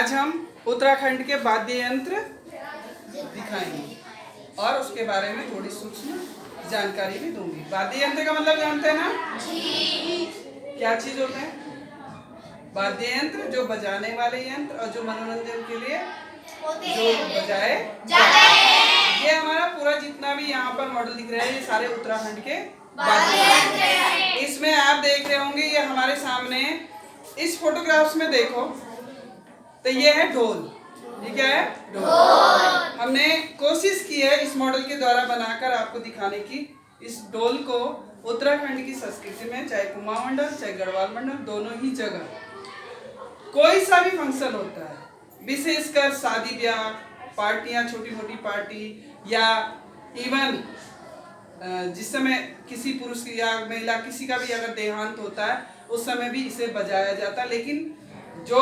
आज हम उत्तराखंड के वाद्य यंत्र दिखाएंगे और उसके बारे में थोड़ी सूक्ष्म जानकारी भी दूंगी। वाद्य यंत्र का मतलब जानते हैं ना? क्या चीज होते हैं वाद्य यंत्र? जो बजाने वाले यंत्र और जो मनोरंजन के लिए जो बजाए ये हमारा पूरा जितना भी यहाँ पर मॉडल दिख रहा है ये सारे उत्तराखंड के वाद्य यंत्र हैं। इसमें आप देख रहे होंगे ये हमारे सामने इस फोटोग्राफ्स में देखो तो ये है ढोल। ये क्या है? ढोल। हमने कोशिश की है इस मॉडल के द्वारा बनाकर आपको दिखाने की। इस ढोल को उत्तराखंड की संस्कृति में चाहे कुमाऊं मंडल चाहे गढ़वाल मंडल दोनों ही जगह कोई सा भी फंक्शन होता है, विशेषकर शादी ब्याह पार्टियां, छोटी मोटी पार्टी या इवन जिस समय किसी पुरुष या महिला किसी का भी अगर देहांत होता है उस समय भी इसे बजाया जाता है। लेकिन जो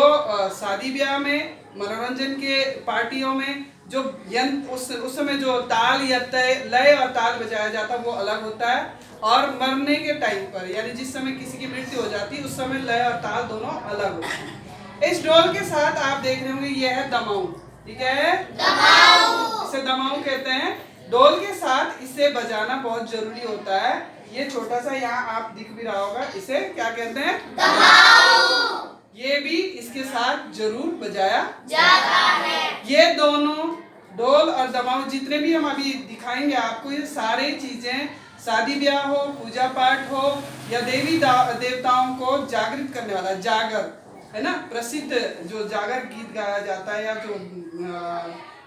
शादी ब्याह में मनोरंजन के पार्टियों में जो यंत्र उस समय जो ताल या लय और ताल बजाया जाता है वो अलग होता है, और मरने के टाइम पर यानी जिस समय किसी की मृत्यु हो जाती है उस समय लय और ताल दोनों अलग होते हैं। इस ढोल के साथ आप देख रहे होंगे ये है दमाऊ। ठीक है, दमाऊ। इसे दमाऊ कहते हैं। ढोल के साथ इसे बजाना बहुत जरूरी होता है। ये छोटा सा यहाँ आप दिख भी रहा होगा, इसे क्या कहते हैं? दमाऊ। ये भी इसके साथ जरूर बजाया जाता है। ये दोनों ढोल और दमाऊ जितने भी हम अभी दिखाएंगे आपको, ये सारे चीजें शादी ब्याह हो, पूजा पाठ हो या देवी देवताओं को जागृत करने वाला जागर है ना, प्रसिद्ध जो जागर गीत गाया जाता है या जो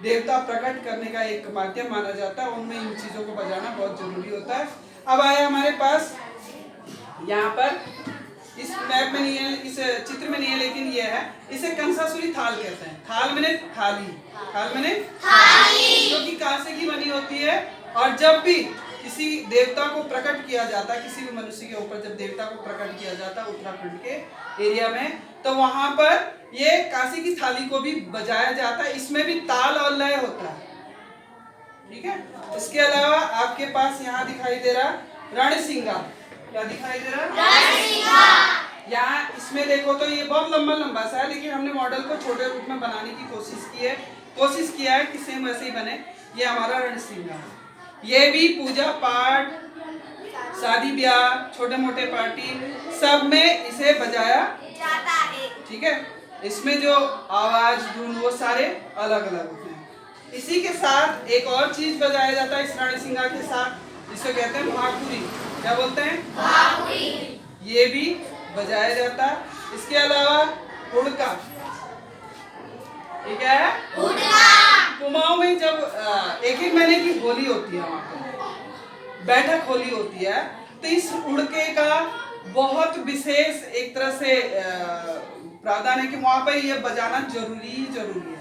देवता प्रकट करने का एक माध्यम माना जाता है, उनमें इन चीजों को बजाना बहुत जरूरी होता है। अब आया हमारे पास यहाँ पर इस मैप में नहीं है, इस चित्र में नहीं है, लेकिन ये है, इसे कंसासुरी थाल कहते हैं। थाल मैंने थाली, थाल मैंने थाली, जो कि कांसे की बनी होती है। और जब भी किसी देवता को प्रकट किया जाता है, किसी भी मनुष्य के ऊपर जब देवता को प्रकट किया जाता है उत्तराखंड के एरिया में, तो वहां पर ये कांसे की थाली को भी बजाया जाता है। इसमें भी ताल और लय होता है। ठीक है, इसके अलावा आपके पास यहाँ दिखाई दे रहा रणसिंगा। क्या दिखाई दे रहा है? यहाँ इसमें देखो तो ये बहुत लंबा लंबा सा है, लेकिन हमने मॉडल को छोटे रूप में बनाने की कोशिश किया है कि सेम वैसे ही बने। ये हमारा रणसिंगा है। ये भी पूजा पाठ, शादी ब्याह, छोटे मोटे पार्टी सब में इसे बजाया जाता है। ठीक है, इसमें जो आवाज धुन वो सारे अलग अलग होते हैं। इसी के साथ एक और चीज बजाया जाता है इस रणसिंगा के साथ, जिसे कहते हैं भाकुरी। क्या बोलते हैं? भाकुरी। ये भी बजाया जाता है। इसके अलावा हुड़का। ठीक है, कुमाऊं में जब एक महीने की होली होती है, वहां पर बैठक होली होती है, तो इस हुड़के का बहुत विशेष एक तरह से प्रावधान है कि वहां पर यह बजाना जरूरी है।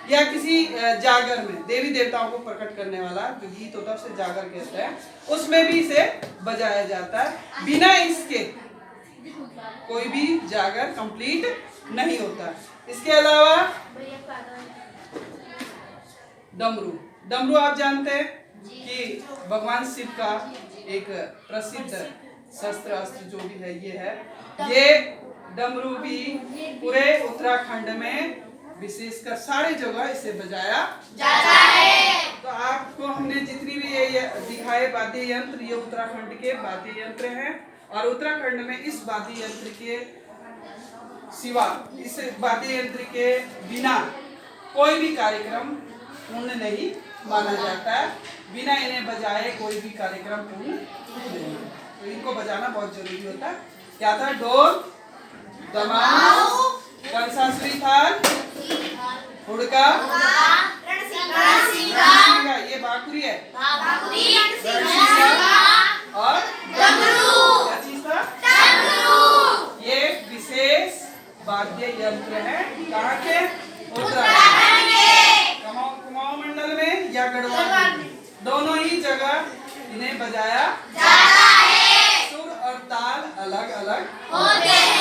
या किसी जागर में देवी देवताओं को प्रकट करने वाला जो गीत होता है उसे जागर कहते हैं, उसमें भी इसे बजाया जाता है। बिना इसके कोई भी जागर कंप्लीट नहीं होता। इसके अलावा डमरू आप जानते हैं कि भगवान शिव का एक प्रसिद्ध शस्त्र अस्त्र जो भी है ये है। ये डमरू भी पूरे उत्तराखंड में विशेषकर सारी जगह इसे बजाया जाता है। तो आपको हमने जितनी भी ये दिखाए वाद्य यंत्र, ये उत्तराखंड के वाद्य यंत्र हैं। और उत्तराखंड में इस वाद्य यंत्र के सिवा, इस वाद्य यंत्र के बिना कोई भी कार्यक्रम पूर्ण नहीं माना जाता है। बिना इन्हें बजाए कोई भी कार्यक्रम पूर्ण नहीं। तो इनको बजाना बहुत जरूरी होता है। क्या था? ढोल, दमाऊ, कंसासुरी थाल, हुड़का, रणसिंगा, ये भाकुरी है, और क्या चीज था? ये विशेष वाद्य यंत्र है। कहाँ के? उत्तराखंड के कुमाऊं मंडल में या गढ़वाल में, दोनों ही जगह इन्हें बजाया जाता है। सुर और ताल अलग अलग होते हैं।